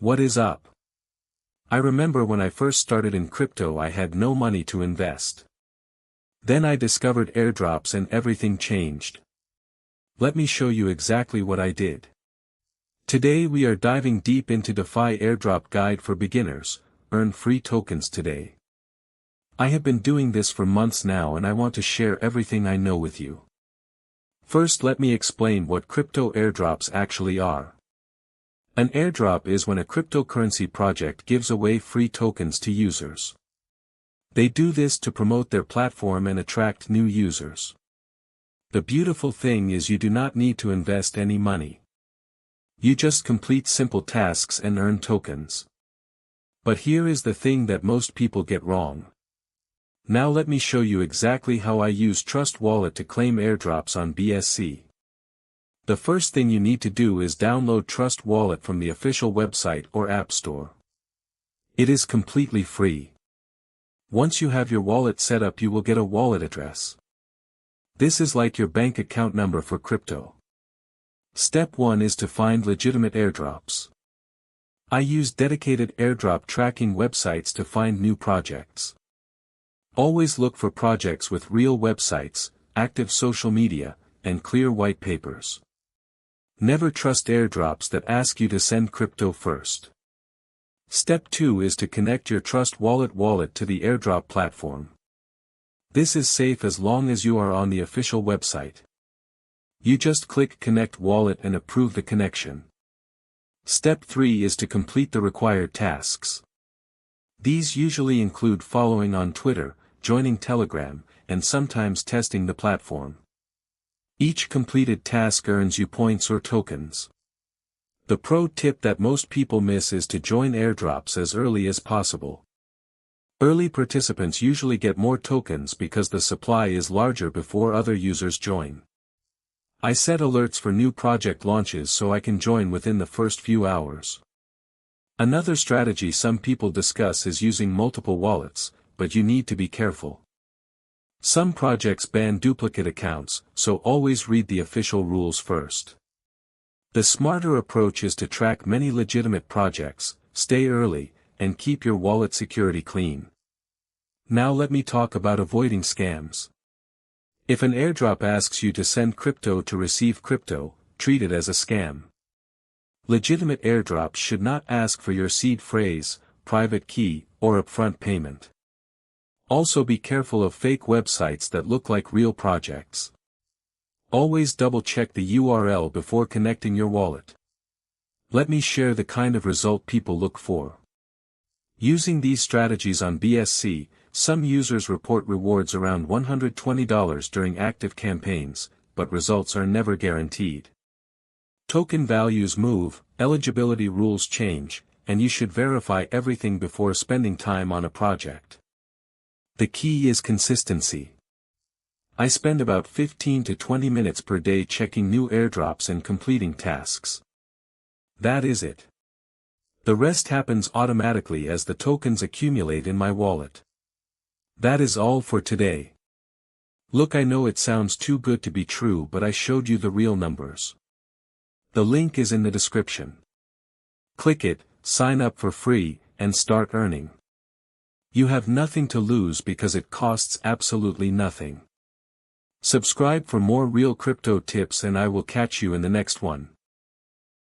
What is up? I remember when I first started in crypto I had no money to invest. Then I discovered airdrops and everything changed. Let me show you exactly what I did. Today we are diving deep into DeFi Airdrop Guide for Beginners. Earn free tokens today. I have been doing this for months now and I want to share everything I know with you. First, let me explain what crypto airdrops actually are. An airdrop is when a cryptocurrency project gives away free tokens to users. They do this to promote their platform and attract new users. The beautiful thing is you do not need to invest any money. You just complete simple tasks and earn tokens. But here is the thing that most people get wrong. Now let me show you exactly how I use Trust Wallet to claim airdrops on BSC. The first thing you need to do is download Trust Wallet from the official website or app store. It is completely free. Once you have your wallet set up, you will get a wallet address. This is like your bank account number for crypto. Step 1 is to find legitimate airdrops. I use dedicated airdrop tracking websites to find new projects. Always look for projects with real websites, active social media, and clear white papers. Never trust airdrops that ask you to send crypto first. Step 2 is to connect your Trust wallet to the airdrop platform. This is safe as long as you are on the official website. You just click Connect Wallet and approve the connection. Step 3 is to complete the required tasks. These usually include following on Twitter, joining Telegram, and sometimes testing the platform. Each completed task earns you points or tokens. The pro tip that most people miss is to join airdrops as early as possible. Early participants usually get more tokens because the supply is larger before other users join. I set alerts for new project launches so I can join within the first few hours. Another strategy some people discuss is using multiple wallets, but you need to be careful. Some projects ban duplicate accounts, so always read the official rules first. The smarter approach is to track many legitimate projects, stay early, and keep your wallet security clean. Now let me talk about avoiding scams. If an airdrop asks you to send crypto to receive crypto, treat it as a scam. Legitimate airdrops should not ask for your seed phrase, private key, or upfront payment. Also be careful of fake websites that look like real projects. Always double-check the URL before connecting your wallet. Let me share the kind of result people look for. Using these strategies on BSC, some users report rewards around $120 during active campaigns, but results are never guaranteed. Token values move, eligibility rules change, and you should verify everything before spending time on a project. The key is consistency. I spend about 15 to 20 minutes per day checking new airdrops and completing tasks. That is it. The rest happens automatically as the tokens accumulate in my wallet. That is all for today. Look, I know it sounds too good to be true, but I showed you the real numbers. The link is in the description. Click it, sign up for free, and start earning. You have nothing to lose because it costs absolutely nothing. Subscribe for more real crypto tips and I will catch you in the next one.